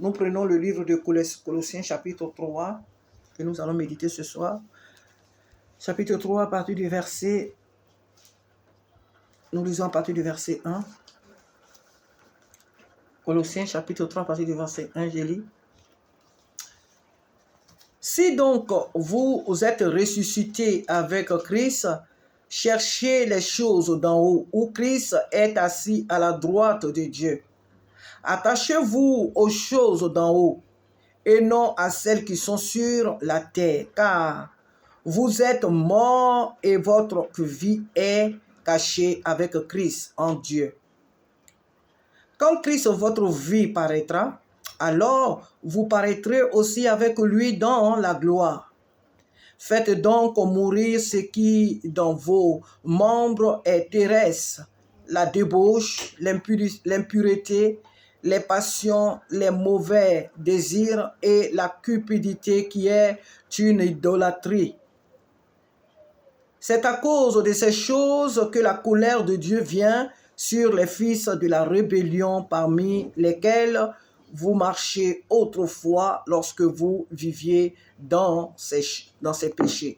Nous prenons le livre de Colossiens chapitre 3 que nous allons méditer ce soir. Chapitre 3 à partir du verset, nous lisons à partir du verset 1. Colossiens chapitre 3 à partir du verset 1, je lis. Si donc vous êtes ressuscités avec Christ, cherchez les choses d'en haut, où Christ est assis à la droite de Dieu. Attachez-vous aux choses d'en haut, et non à celles qui sont sur la terre, car vous êtes morts et votre vie est cachée avec Christ en Dieu. Quand Christ, votre vie, paraîtra, alors vous paraîtrez aussi avec lui dans la gloire. Faites donc mourir ce qui dans vos membres est terrestre, la débauche, l'impureté, les passions, les mauvais désirs et la cupidité qui est une idolâtrie. C'est à cause de ces choses que la colère de Dieu vient sur les fils de la rébellion parmi lesquels vous marchiez autrefois lorsque vous viviez dans ces péchés.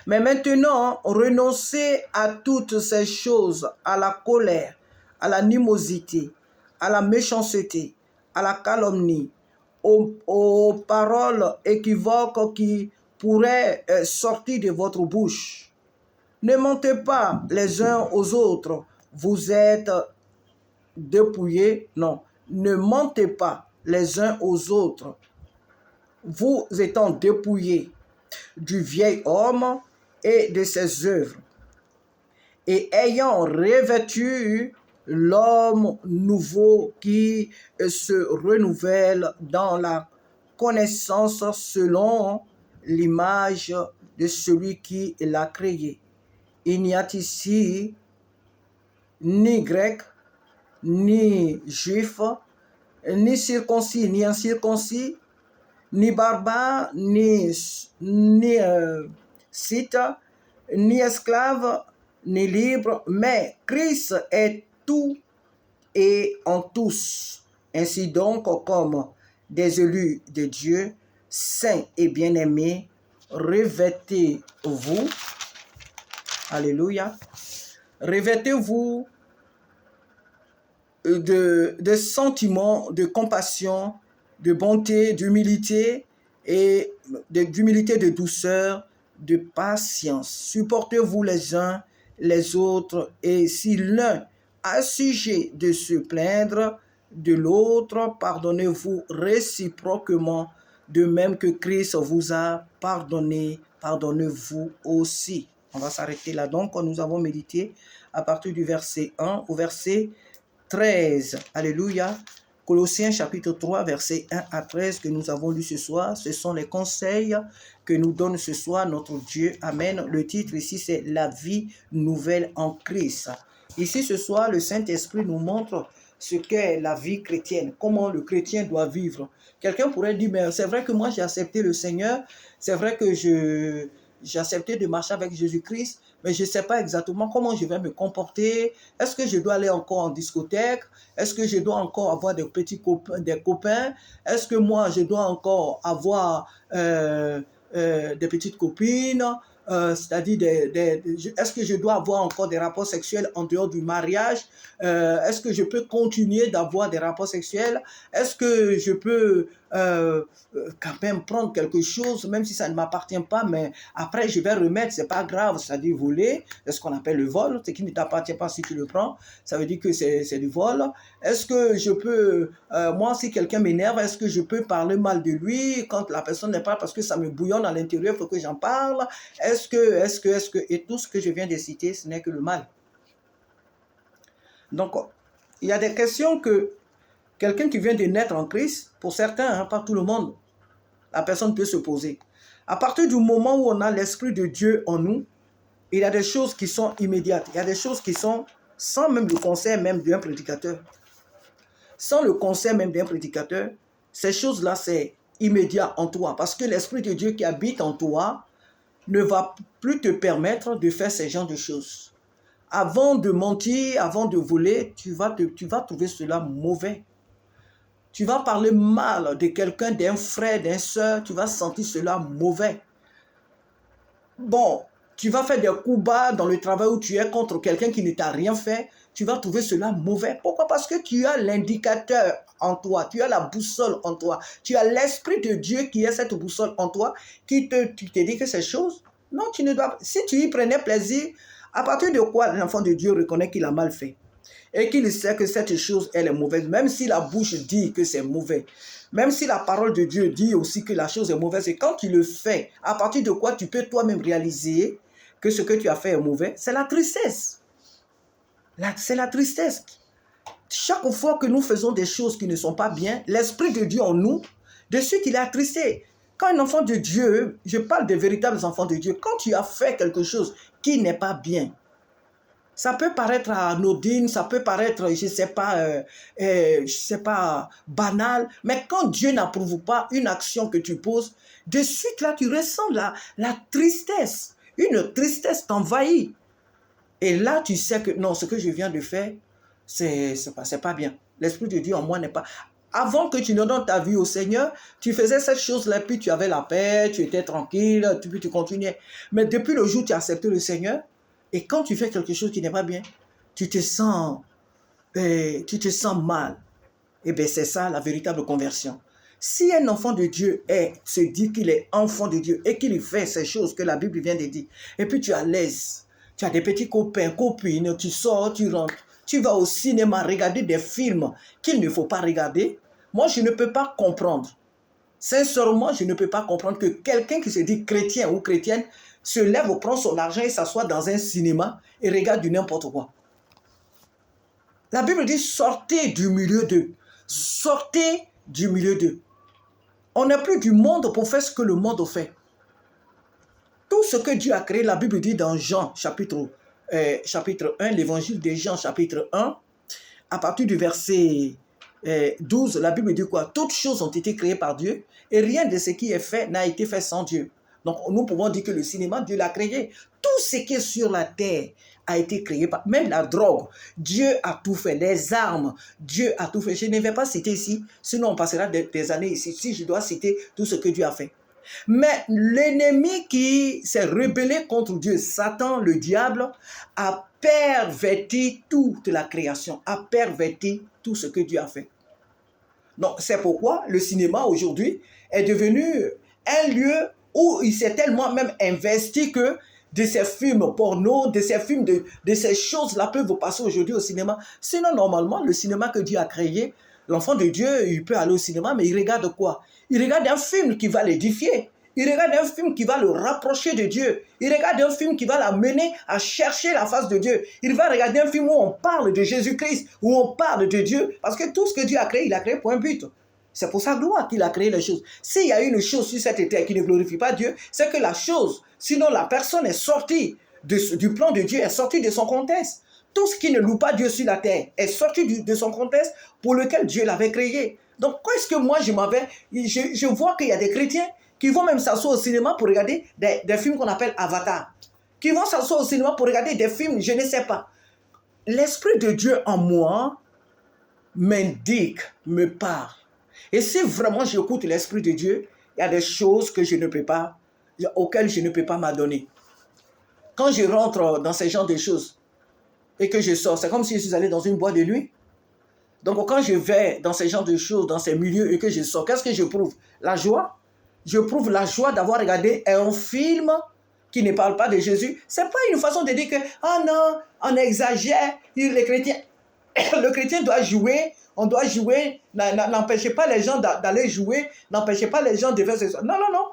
Mais maintenant, renoncez à toutes ces choses, à la colère, à l'animosité, à la méchanceté, à la calomnie, aux paroles équivoques qui pourraient sortir de votre bouche. Ne mentez pas les uns aux autres, vous êtes dépouillés. Non, ne mentez pas les uns aux autres, vous étant dépouillés du vieil homme et de ses œuvres, et ayant revêtu l'homme nouveau qui se renouvelle dans la connaissance selon l'image de celui qui l'a créé. Il n'y a ici ni grec, ni juif, ni circoncis, ni incirconcis, ni barbare, ni scythe, ni esclave, ni libre, mais Christ est tout et en tous. Ainsi donc, comme des élus de Dieu, saints et bien-aimés, revêtez-vous, alléluia, revêtez-vous de sentiments de compassion, de bonté, d'humilité et d'humilité, de douceur, de patience. Supportez-vous les uns les autres, et si l'un a sujet de se plaindre de l'autre, pardonnez-vous réciproquement, de même que Christ vous a pardonné, pardonnez-vous aussi. On va s'arrêter là. Donc, nous avons médité à partir du verset 1 au verset 13. Alléluia. Colossiens chapitre 3, verset 1 à 13 que nous avons lu ce soir. Ce sont les conseils que nous donne ce soir notre Dieu. Amen. Le titre ici, c'est la vie nouvelle en Christ. Ici, ce soir, le Saint-Esprit nous montre ce qu'est la vie chrétienne, comment le chrétien doit vivre. Quelqu'un pourrait dire, mais c'est vrai que moi j'ai accepté le Seigneur, c'est vrai que j'ai accepté de marcher avec Jésus-Christ, mais je ne sais pas exactement comment je vais me comporter. Est-ce que je dois aller encore en discothèque? Est-ce que je dois encore avoir des petits copains, des copains? Est-ce que moi, je dois encore avoir des petites copines? C'est-à-dire, est-ce que je dois avoir encore des rapports sexuels en dehors du mariage? Est-ce que je peux continuer d'avoir des rapports sexuels? Est-ce que je peux quand même prendre quelque chose, même si ça ne m'appartient pas, mais après je vais remettre, c'est pas grave, c'est-à-dire voler, c'est ce qu'on appelle le vol, ce qui ne t'appartient pas si tu le prends, ça veut dire que c'est du vol. Est-ce que je peux, moi si quelqu'un m'énerve, est-ce que je peux parler mal de lui quand la personne n'est pas, parce que ça me bouillonne à l'intérieur, il faut que j'en parle? Est-ce que, et tout ce que je viens de citer, ce n'est que le mal. Donc, il y a des questions que quelqu'un qui vient de naître en Christ, pour certains, pas tout le monde, la personne peut se poser. À partir du moment où on a l'Esprit de Dieu en nous, il y a des choses qui sont immédiates. Il y a des choses qui sont sans même le conseil même d'un prédicateur. Sans le conseil même d'un prédicateur, ces choses-là, c'est immédiat en toi. Parce que l'Esprit de Dieu qui habite en toi ne va plus te permettre de faire ces genres de choses. Avant de mentir, avant de voler, tu vas trouver cela mauvais. tu vas parler mal de quelqu'un, d'un frère, d'une soeur, tu vas sentir cela mauvais. Bon, tu vas faire des coups bas dans le travail où tu es contre quelqu'un qui ne t'a rien fait, tu vas trouver cela mauvais. Pourquoi? Parce que tu as l'indicateur en toi, tu as la boussole en toi, tu as l'Esprit de Dieu qui est cette boussole en toi, qui te dit que ces choses, non, tu ne dois pas. Si tu y prenais plaisir, à partir de quoi l'enfant de Dieu reconnaît qu'il a mal fait et qu'il sait que cette chose, elle est mauvaise, même si la bouche dit que c'est mauvais, même si la parole de Dieu dit aussi que la chose est mauvaise, et quand tu le fais, à partir de quoi tu peux toi-même réaliser que ce que tu as fait est mauvais, c'est la tristesse. C'est la tristesse. Chaque fois que nous faisons des choses qui ne sont pas bien, l'Esprit de Dieu en nous, de suite il est attristé. Quand un enfant de Dieu, je parle des véritables enfants de Dieu, quand tu as fait quelque chose qui n'est pas bien, ça peut paraître anodine, ça peut paraître, je sais pas, banal, mais quand Dieu n'approuve pas une action que tu poses, de suite là, tu ressens la tristesse. Une tristesse t'envahit. Et là, tu sais que non, ce que je viens de faire, c'est pas bien. L'Esprit de Dieu en moi n'est pas... Avant que tu ne donnes ta vie au Seigneur, tu faisais cette chose-là, puis tu avais la paix, tu étais tranquille, puis tu continuais. Mais depuis le jour où tu as accepté le Seigneur, et quand tu fais quelque chose qui n'est pas bien, tu te sens mal. Et bien, c'est ça la véritable conversion. Si un enfant de Dieu se dit qu'il est enfant de Dieu et qu'il fait ces choses que la Bible vient de dire, et puis tu es à l'aise, tu as des petits copains, copines, tu sors, tu rentres, tu vas au cinéma regarder des films qu'il ne faut pas regarder, moi je ne peux pas comprendre. Sincèrement, je ne peux pas comprendre que quelqu'un qui se dit chrétien ou chrétienne se lève ou prend son argent et s'assoit dans un cinéma et regarde du n'importe quoi. La Bible dit sortez du milieu d'eux. Sortez du milieu d'eux. On n'est plus du monde pour faire ce que le monde fait. Tout ce que Dieu a créé, la Bible dit dans Jean chapitre 1, l'évangile de Jean chapitre 1, à partir du verset 12, la Bible dit quoi? Toutes choses ont été créées par Dieu et rien de ce qui est fait n'a été fait sans Dieu. Donc nous pouvons dire que le cinéma, Dieu l'a créé. Tout ce qui est sur la terre a été créé par... Même la drogue, Dieu a tout fait. Les armes, Dieu a tout fait. Je ne vais pas citer ici, sinon on passera des années ici, si je dois citer tout ce que Dieu a fait. Mais l'ennemi qui s'est rebellé contre Dieu, Satan, le diable, a perverti toute la création, a perverti tout ce que Dieu a fait. Donc, c'est pourquoi le cinéma aujourd'hui est devenu un lieu où il s'est tellement même investi que de ces films porno, de ces films, de ces choses-là peuvent passer aujourd'hui au cinéma. Sinon, normalement, le cinéma que Dieu a créé, l'enfant de Dieu, il peut aller au cinéma, mais il regarde quoi? Il regarde un film qui va l'édifier. Il regarde un film qui va le rapprocher de Dieu. Il regarde un film qui va l'amener à chercher la face de Dieu. Il va regarder un film où on parle de Jésus-Christ, où on parle de Dieu. Parce que tout ce que Dieu a créé, il a créé pour un but. C'est pour sa gloire qu'il a créé les choses. S'il y a une chose sur cette terre qui ne glorifie pas Dieu, c'est que la chose, sinon la personne est sortie du plan de Dieu, est sortie de son contexte. Tout ce qui ne loue pas Dieu sur la terre est sorti de son contexte pour lequel Dieu l'avait créé. Donc, quand est-ce que moi je vois qu'il y a des chrétiens qui vont même s'asseoir au cinéma pour regarder des films qu'on appelle Avatar, qui vont s'asseoir au cinéma pour regarder des films, je ne sais pas. L'Esprit de Dieu en moi m'indique, me parle. Et si vraiment j'écoute l'Esprit de Dieu, il y a des choses que auxquelles je ne peux pas m'adonner. Quand je rentre dans ce genre de choses et que je sors, c'est comme si je suis allé dans une boîte de nuit. Donc quand je vais dans ce genre de choses, dans ces milieux et que je sors, qu'est-ce que je prouve? La joie. Je prouve la joie d'avoir regardé un film qui ne parle pas de Jésus. Ce n'est pas une façon de dire que, ah non, on exagère, le chrétien doit jouer, on doit jouer, n'empêchez pas les gens d'aller jouer, n'empêchez pas les gens de faire ce... Non, non, non.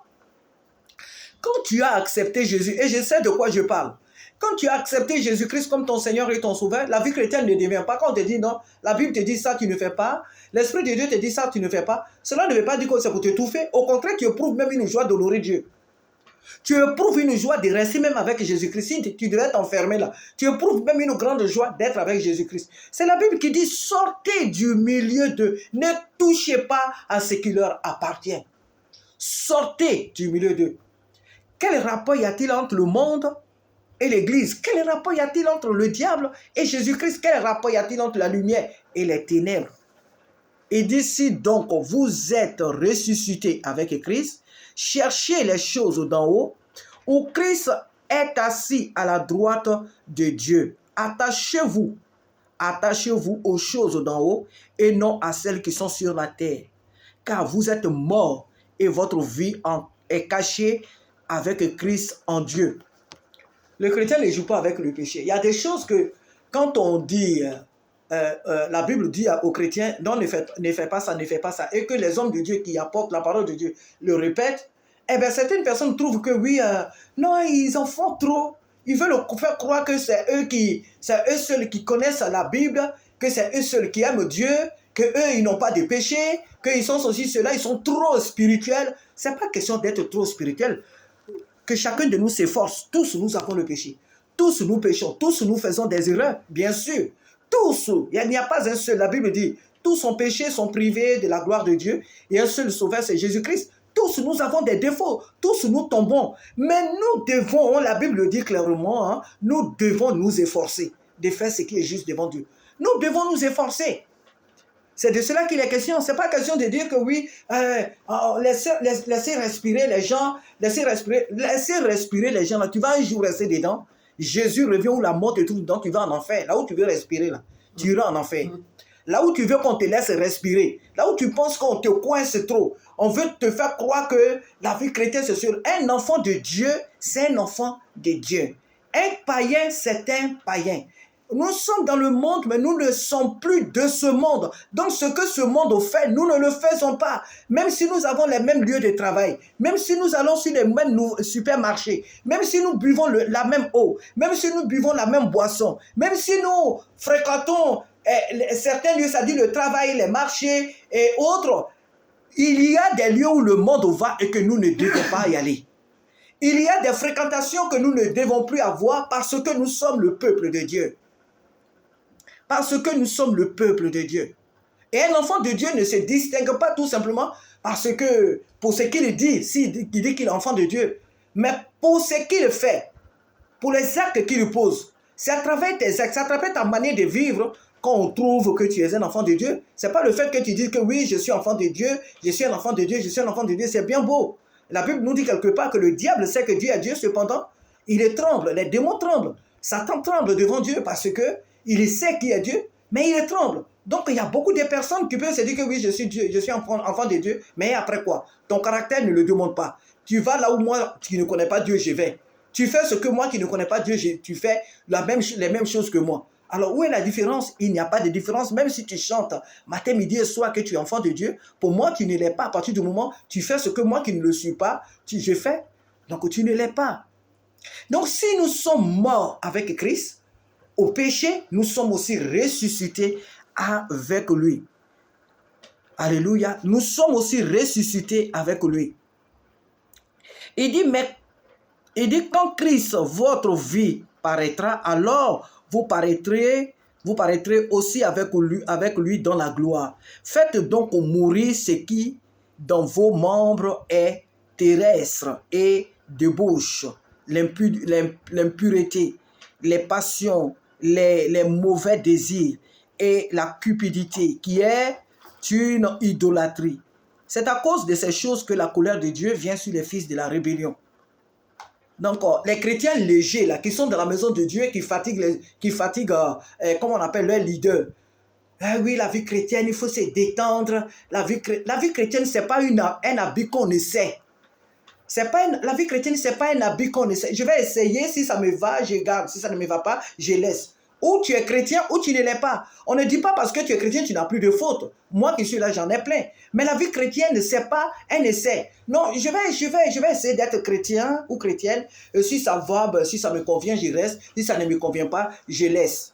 Quand tu as accepté Jésus, et je sais de quoi je parle, quand tu as accepté Jésus-Christ comme ton Seigneur et ton Sauveur, la vie chrétienne ne devient pas. Quand on te dit non, la Bible te dit ça, tu ne fais pas. L'Esprit de Dieu te dit ça, tu ne fais pas. Cela ne veut pas dire que c'est pour t'étouffer. Au contraire, tu éprouves même une joie d'honorer Dieu. Tu éprouves une joie de rester même avec Jésus-Christ. Si tu devrais t'enfermer là. Tu éprouves même une grande joie d'être avec Jésus-Christ. C'est la Bible qui dit sortez du milieu d'eux. Ne touchez pas à ce qui leur appartient. Sortez du milieu d'eux. Quel rapport y a-t-il entre le monde et l'Église? Quel rapport y a-t-il entre le diable et Jésus-Christ? Quel rapport y a-t-il entre la lumière et les ténèbres? Il dit, si donc vous êtes ressuscité avec Christ, cherchez les choses d'en haut, où Christ est assis à la droite de Dieu. Attachez-vous aux choses d'en haut et non à celles qui sont sur la terre. Car vous êtes morts et votre vie est cachée avec Christ en Dieu. Le chrétien ne joue pas avec le péché. Il y a des choses que, quand on dit, la Bible dit aux chrétiens, non, ne fais pas ça, ne fais pas ça, et que les hommes de Dieu qui apportent la parole de Dieu le répètent, eh bien, certaines personnes trouvent que oui, non, ils en font trop. Ils veulent faire croire que c'est eux seuls qui connaissent la Bible, que c'est eux seuls qui aiment Dieu, que eux ils n'ont pas de péché, qu'ils sont aussi ceux-là, ils sont trop spirituels. C'est pas question d'être trop spirituel. Que chacun de nous s'efforce. Tous nous avons le péché. Tous nous péchons. Tous nous faisons des erreurs, bien sûr. Tous. Il n'y a pas un seul. La Bible dit, tous ont péché, sont privés de la gloire de Dieu. Et un seul sauveur, c'est Jésus-Christ. Tous nous avons des défauts. Tous nous tombons. Mais nous devons, la Bible dit clairement, hein, nous devons nous efforcer de faire ce qui est juste devant Dieu. Nous devons nous efforcer. C'est de cela qu'il est question. Ce n'est pas question de dire que oui, laissez respirer les gens, laissez respirer les gens. Là. Tu vas un jour rester dedans. Jésus revient où la mort te trouve dedans, tu vas en enfer. Là où tu veux respirer, là, tu iras en enfer. Là où tu veux qu'on te laisse respirer, là où tu penses qu'on te coince trop, on veut te faire croire que la vie chrétienne, c'est sûr. Un enfant de Dieu, c'est un enfant de Dieu. Un païen, c'est un païen. Nous sommes dans le monde, mais nous ne sommes plus de ce monde. Donc, ce que ce monde fait, nous ne le faisons pas. Même si nous avons les mêmes lieux de travail, même si nous allons sur les mêmes supermarchés, même si nous buvons la même eau, même si nous buvons la même boisson, même si nous fréquentons certains lieux, ça dit le travail, les marchés et autres, il y a des lieux où le monde va et que nous ne devons pas y aller. Il y a des fréquentations que nous ne devons plus avoir parce que nous sommes le peuple de Dieu. Parce que nous sommes le peuple de Dieu. Et un enfant de Dieu ne se distingue pas tout simplement parce que, pour ce qu'il dit, s'il dit qu'il est enfant de Dieu, mais pour ce qu'il fait, pour les actes qu'il pose. C'est à travers tes actes, c'est à travers ta manière de vivre qu'on trouve que tu es un enfant de Dieu. Ce n'est pas le fait que tu dises que oui, je suis enfant de Dieu, je suis un enfant de Dieu, je suis un enfant de Dieu, c'est bien beau. La Bible nous dit quelque part que le diable sait que Dieu est Dieu, cependant, il tremble, les démons tremblent. Satan tremble devant Dieu parce que il sait qui est Dieu, mais il tremble. Donc, il y a beaucoup de personnes qui peuvent se dire que oui, je suis Dieu, je suis enfant de Dieu, mais après quoi? Ton caractère ne le demande pas. Tu vas là où moi, qui ne connais pas Dieu, je vais. Tu fais ce que moi, qui ne connais pas Dieu, tu fais les mêmes choses que moi. Alors, où est la différence? Il n'y a pas de différence, même si tu chantes matin, midi et soir que tu es enfant de Dieu. Pour moi, tu ne l'es pas. À partir du moment où tu fais ce que moi, qui ne le suis pas, je fais. Donc, tu ne l'es pas. Donc, si nous sommes morts avec Christ, au péché, nous sommes aussi ressuscités avec lui. Alléluia. Nous sommes aussi ressuscités avec lui. Il dit, quand Christ, votre vie, paraîtra, alors vous paraîtrez aussi avec lui dans la gloire. Faites donc mourir ce qui, dans vos membres, est terrestre et débauche, l'impureté, les passions, les mauvais désirs et la cupidité, qui est une idolâtrie. C'est à cause de ces choses que la colère de Dieu vient sur les fils de la rébellion. Donc, les chrétiens légers, là, qui sont dans la maison de Dieu, qui fatiguent comment on appelle leurs leaders. Ah oui, la vie chrétienne, il faut se détendre. La vie chrétienne, ce n'est pas un habit qu'on essaie. La vie chrétienne, ce n'est pas un habit qu'on essaie. Je vais essayer, si ça me va, je garde. Si ça ne me va pas, je laisse. Ou tu es chrétien, ou tu ne l'es pas. On ne dit pas parce que tu es chrétien, tu n'as plus de fautes. Moi qui suis là, j'en ai plein. Mais la vie chrétienne, ce n'est pas un essai. Non, je vais essayer d'être chrétien ou chrétienne. Si ça va, si ça me convient, je reste. Si ça ne me convient pas, je laisse.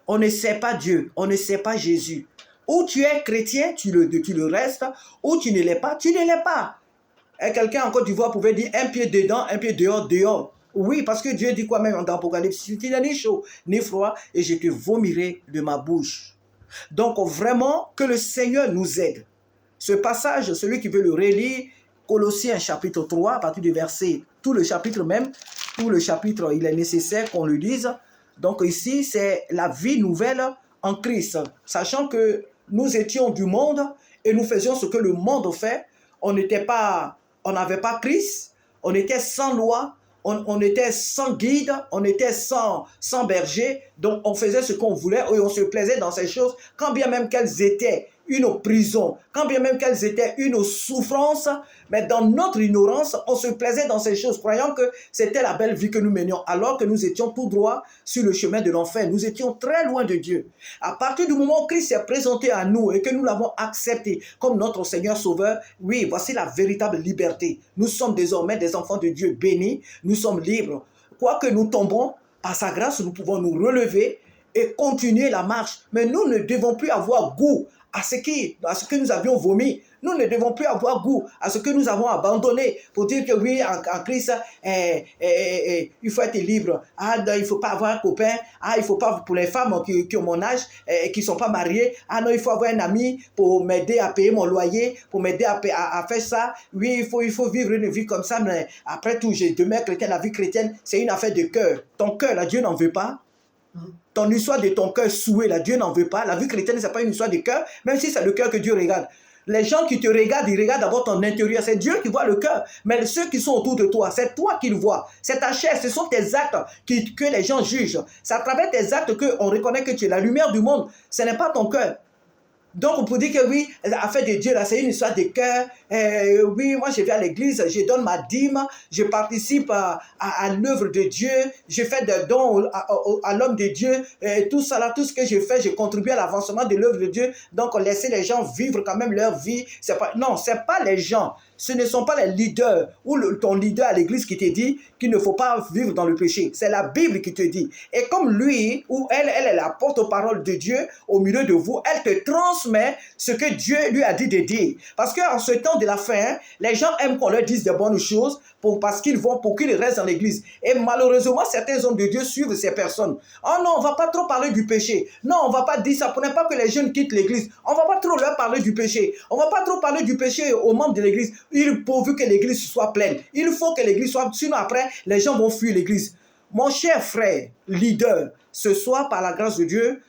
On ne sait pas Dieu, on ne sait pas Jésus. Ou tu es chrétien, tu le restes, ou tu ne l'es pas, tu ne l'es pas. Et quelqu'un en Côte d'Ivoire pouvait dire un pied dedans, un pied dehors, dehors. Oui, parce que Dieu dit quoi même dans l'Apocalypse? Tu n'as ni chaud, ni froid, et je te vomirai de ma bouche. Donc vraiment, que le Seigneur nous aide. Ce passage, celui qui veut le relire, Colossiens chapitre 3, à partir du verset, tout le chapitre, il est nécessaire qu'on le lise. Donc ici, c'est la vie nouvelle en Christ. Sachant que nous étions du monde et nous faisions ce que le monde fait. On n'avait pas Christ, on était sans loi, on était sans guide, on était sans berger, donc on faisait ce qu'on voulait et on se plaisait dans ces choses, quand bien même qu'elles étaient une prison, quand bien même qu'elles étaient une souffrance, mais dans notre ignorance, on se plaisait dans ces choses, croyant que c'était la belle vie que nous menions, alors que nous étions tout droit sur le chemin de l'enfer. Nous étions très loin de Dieu. À partir du moment où Christ s'est présenté à nous et que nous l'avons accepté comme notre Seigneur Sauveur, oui, voici la véritable liberté. Nous sommes désormais des enfants de Dieu bénis, nous sommes libres. Quoique nous tombons, par sa grâce, nous pouvons nous relever et continuer la marche. Mais nous ne devons plus avoir goût à ce que nous avions vomi. Nous ne devons plus avoir goût à ce que nous avons abandonné pour dire que oui, en Christ, il faut être libre. Ah, non, il ne faut pas avoir un copain. Ah, il ne faut pas, pour les femmes qui ont mon âge, qui ne sont pas mariées. Ah non, il faut avoir un ami pour m'aider à payer mon loyer, pour m'aider à faire ça. Oui, il faut vivre une vie comme ça. Mais après tout, je demeure chrétien. La vie chrétienne, c'est une affaire de cœur. Ton cœur, là, Dieu n'en veut pas. Ton histoire de ton cœur soué, là, Dieu n'en veut pas. La vie chrétienne, ce n'est pas une histoire de cœur, même si c'est le cœur que Dieu regarde. Les gens qui te regardent, ils regardent d'abord ton intérieur. C'est Dieu qui voit le cœur. Mais ceux qui sont autour de toi, c'est toi qui le vois. C'est ta chair, ce sont tes actes que les gens jugent. C'est à travers tes actes qu'on reconnaît que tu es la lumière du monde. Ce n'est pas ton cœur. Donc, on peut dire que oui, l'affaire de Dieu, là, c'est une histoire de cœur. Oui, moi, je vais à l'église, je donne ma dîme, je participe à l'œuvre de Dieu, je fais des dons à l'homme de Dieu. Tout ça, là, tout ce que je fais, je contribue à l'avancement de l'œuvre de Dieu. Donc, laisser les gens vivre quand même leur vie. Non, ce n'est pas les gens. Ce ne sont pas les leaders ou ton leader à l'église qui te dit qu'il ne faut pas vivre dans le péché. C'est la Bible qui te dit. Et comme lui ou elle est la porte-parole de Dieu au milieu de vous, elle te transmet ce que Dieu lui a dit de dire. Parce qu'en ce temps de la fin, les gens aiment qu'on leur dise de bonnes choses pour qu'ils restent dans l'église. Et malheureusement, certains hommes de Dieu suivent ces personnes. Oh non, on ne va pas trop parler du péché. Non, on ne va pas dire ça pour ne pas que les jeunes quittent l'église. On ne va pas trop leur parler du péché. On ne va pas trop parler du péché aux membres de l'église. Pourvu que l'église soit pleine. Il faut que l'église soit... Sinon après, les gens vont fuir l'église. Mon cher frère, leader, ce soir, par la grâce de Dieu,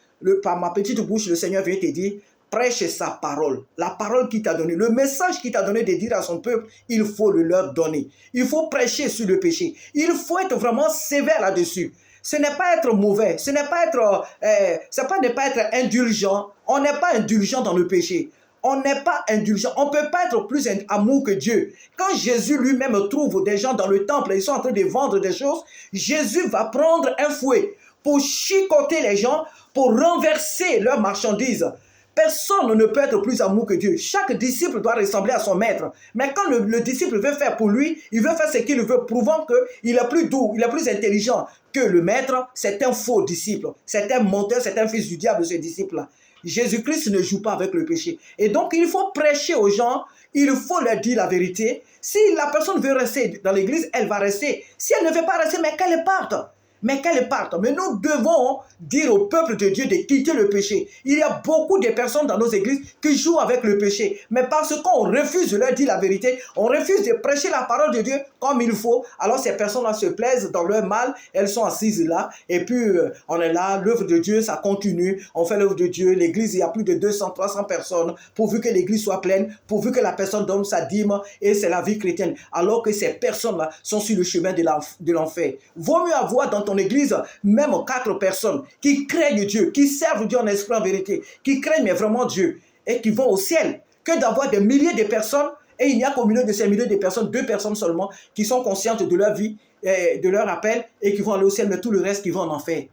par ma petite bouche, le Seigneur vient te dire, prêche sa parole. La parole qu'il t'a donnée, le message qu'il t'a donné de dire à son peuple, il faut le leur donner. Il faut prêcher sur le péché. Il faut être vraiment sévère là-dessus. Ce n'est pas être mauvais, ce n'est pas ne pas être indulgent. On n'est pas indulgent dans le péché. On n'est pas indulgent. On ne peut pas être plus amour que Dieu. Quand Jésus lui-même trouve des gens dans le temple et ils sont en train de vendre des choses, Jésus va prendre un fouet pour chicoter les gens, pour renverser leurs marchandises. Personne ne peut être plus amour que Dieu. Chaque disciple doit ressembler à son maître. Mais quand le disciple veut faire pour lui, il veut faire ce qu'il veut, prouvant qu'il est plus doux, il est plus intelligent que le maître. C'est un faux disciple. C'est un menteur, c'est un fils du diable, ce disciple-là. Jésus-Christ ne joue pas avec le péché. Et donc, il faut prêcher aux gens, il faut leur dire la vérité. Si la personne veut rester dans l'église, elle va rester. Si elle ne veut pas rester, mais qu'elle parte. Mais nous devons dire au peuple de Dieu de quitter le péché. Il y a beaucoup de personnes dans nos églises qui jouent avec le péché. Mais parce qu'on refuse de leur dire la vérité, on refuse de prêcher la parole de Dieu comme il faut, alors ces personnes-là se plaisent dans leur mal, elles sont assises là, et puis on est là, l'œuvre de Dieu, ça continue, on fait l'œuvre de Dieu, l'église, il y a plus de 200, 300 personnes, pourvu que l'église soit pleine, pourvu que la personne donne sa dîme, et c'est la vie chrétienne, alors que ces personnes-là sont sur le chemin de l'enfer. Vaut mieux avoir dans ton église même 4 personnes qui craignent Dieu, qui servent Dieu en esprit en vérité, qui craignent mais vraiment Dieu et qui vont au ciel, que d'avoir des milliers de personnes et il n'y a qu'au milieu de ces milliers de personnes, 2 personnes seulement qui sont conscientes de leur vie, de leur appel et qui vont aller au ciel, mais tout le reste qui vont en enfer.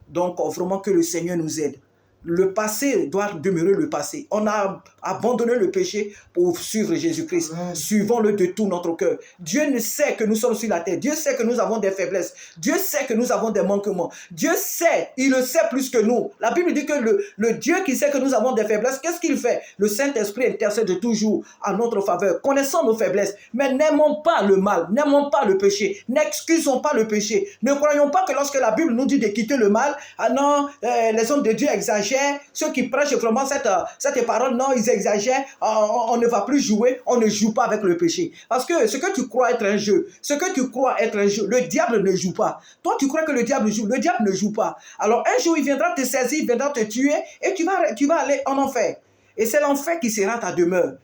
Donc vraiment que le Seigneur nous aide. Le passé doit demeurer le passé. On a abandonné le péché pour suivre Jésus-Christ. Suivons-le de tout notre cœur. Dieu sait que nous sommes sur la terre. Dieu sait que nous avons des faiblesses. Dieu sait que nous avons des manquements. Dieu sait, il le sait plus que nous. La Bible dit que le Dieu qui sait que nous avons des faiblesses, qu'est-ce qu'il fait? Le Saint-Esprit intercède toujours en notre faveur, connaissant nos faiblesses. Mais n'aimons pas le mal, n'aimons pas le péché, n'excusons pas le péché. Ne croyons pas que lorsque la Bible nous dit de quitter le mal, ah non, les hommes de Dieu exagèrent. Ceux qui prêchent vraiment cette parole, non, ils exagèrent, on ne va plus jouer, on ne joue pas avec le péché. Parce que ce que tu crois être un jeu, le diable ne joue pas. Toi, tu crois que le diable joue, ne joue pas. Alors un jour, il viendra te saisir, il viendra te tuer et tu vas aller en enfer. Et c'est l'enfer qui sera ta demeure.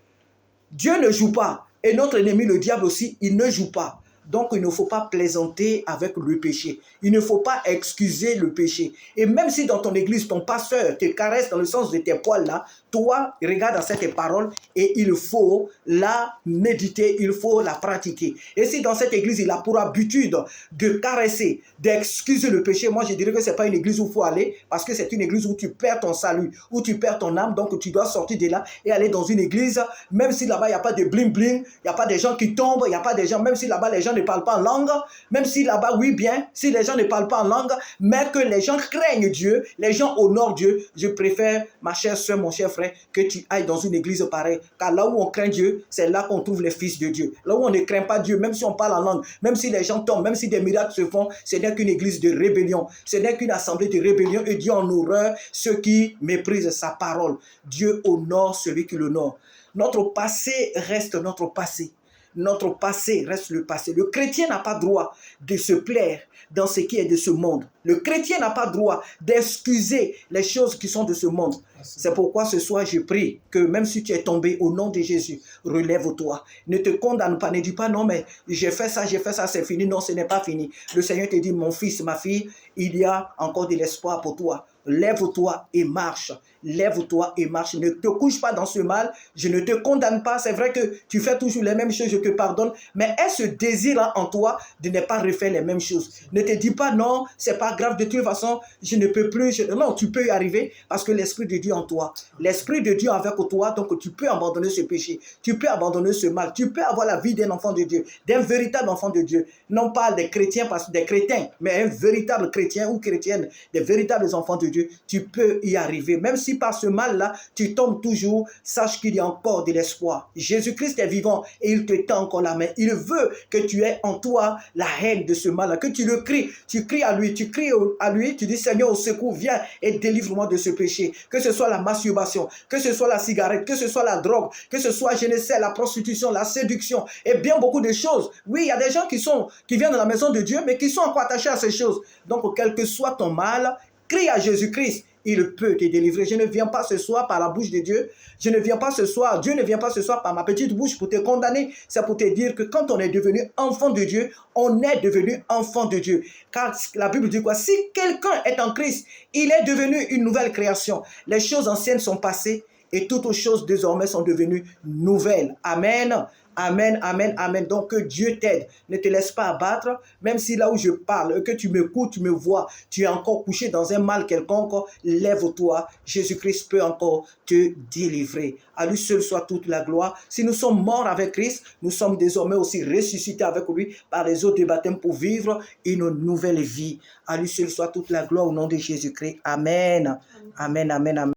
Dieu ne joue pas. Et notre ennemi, le diable aussi, il ne joue pas. Donc, il ne faut pas plaisanter avec le péché. Il ne faut pas excuser le péché. Et même si dans ton église, ton pasteur te caresse dans le sens de tes poils là, toi, regarde dans cette parole et il faut la méditer, il faut la pratiquer. Et si dans cette église, il a pour habitude de caresser, d'excuser le péché, moi je dirais que ce n'est pas une église où il faut aller parce que c'est une église où tu perds ton salut, où tu perds ton âme. Donc, tu dois sortir de là et aller dans une église, même si là-bas, il n'y a pas de bling-bling, il n'y a pas des gens qui tombent, il n'y a pas des gens, même si là-bas, les gens ne parlent pas en langue, même si là-bas, oui bien, si les gens ne parlent pas en langue, mais que les gens craignent Dieu, les gens honorent Dieu, je préfère, ma chère soeur, mon cher frère, que tu ailles dans une église pareille, car là où on craint Dieu, c'est là qu'on trouve les fils de Dieu. Là où on ne craint pas Dieu, même si on parle en langue, même si les gens tombent, même si des miracles se font, ce n'est qu'une église de rébellion, ce n'est qu'une assemblée de rébellion, et Dieu en horreur ceux qui méprisent sa parole. Dieu honore celui qui l'honore. Notre passé reste notre passé. Notre passé reste le passé. Le chrétien n'a pas droit de se plaire dans ce qui est de ce monde. Le chrétien n'a pas droit d'excuser les choses qui sont de ce monde. C'est pourquoi ce soir, je prie que même si tu es tombé, au nom de Jésus, relève-toi. Ne te condamne pas, ne dis pas non, mais j'ai fait ça, c'est fini. Non, ce n'est pas fini. Le Seigneur te dit, mon fils, ma fille, il y a encore de l'espoir pour toi. Lève-toi et marche. Lève-toi et marche. Ne te couche pas dans ce mal. Je ne te condamne pas. C'est vrai que tu fais toujours les mêmes choses, je te pardonne. Mais est-ce ce désir en toi de ne pas refaire les mêmes choses? Ne te dis pas non, c'est pas grave. De toute façon, je ne peux plus. Non, tu peux y arriver parce que l'Esprit de Dieu en toi. L'Esprit de Dieu avec toi, donc tu peux abandonner ce péché. Tu peux abandonner ce mal. Tu peux avoir la vie d'un enfant de Dieu, d'un véritable enfant de Dieu. Non pas des chrétiens, parce que des crétins, mais un véritable chrétien ou chrétienne, des véritables enfants de Dieu. Tu peux y arriver. Même si par ce mal-là, tu tombes toujours, sache qu'il y a encore de l'espoir. Jésus-Christ est vivant et il te tend encore la main. Il veut que tu aies en toi la haine de ce mal-là, que tu le cries. Tu cries à lui, tu dis Seigneur au secours, viens et délivre-moi de ce péché. Que ce soit la masturbation, que ce soit la cigarette, que ce soit la drogue, que ce soit, je ne sais, la prostitution, la séduction et bien beaucoup de choses. Oui, il y a des gens qui viennent dans la maison de Dieu, mais qui sont encore attachés à ces choses. Donc, quel que soit ton mal, crie à Jésus-Christ, il peut te délivrer. Je ne viens pas ce soir par la bouche de Dieu. Je ne viens pas ce soir, Dieu ne vient pas ce soir par ma petite bouche pour te condamner. C'est pour te dire que quand on est devenu enfant de Dieu, on est devenu enfant de Dieu. Car la Bible dit quoi? Si quelqu'un est en Christ, il est devenu une nouvelle création. Les choses anciennes sont passées et toutes choses désormais sont devenues nouvelles. Amen. Amen, amen, amen. Donc que Dieu t'aide. Ne te laisse pas abattre. Même si là où je parle, que tu m'écoutes, tu me vois, tu es encore couché dans un mal quelconque, lève-toi. Jésus-Christ peut encore te délivrer. À lui seul soit toute la gloire. Si nous sommes morts avec Christ, nous sommes désormais aussi ressuscités avec lui par les eaux de baptême pour vivre une nouvelle vie. À lui seul soit toute la gloire au nom de Jésus-Christ. Amen. Amen, amen, amen.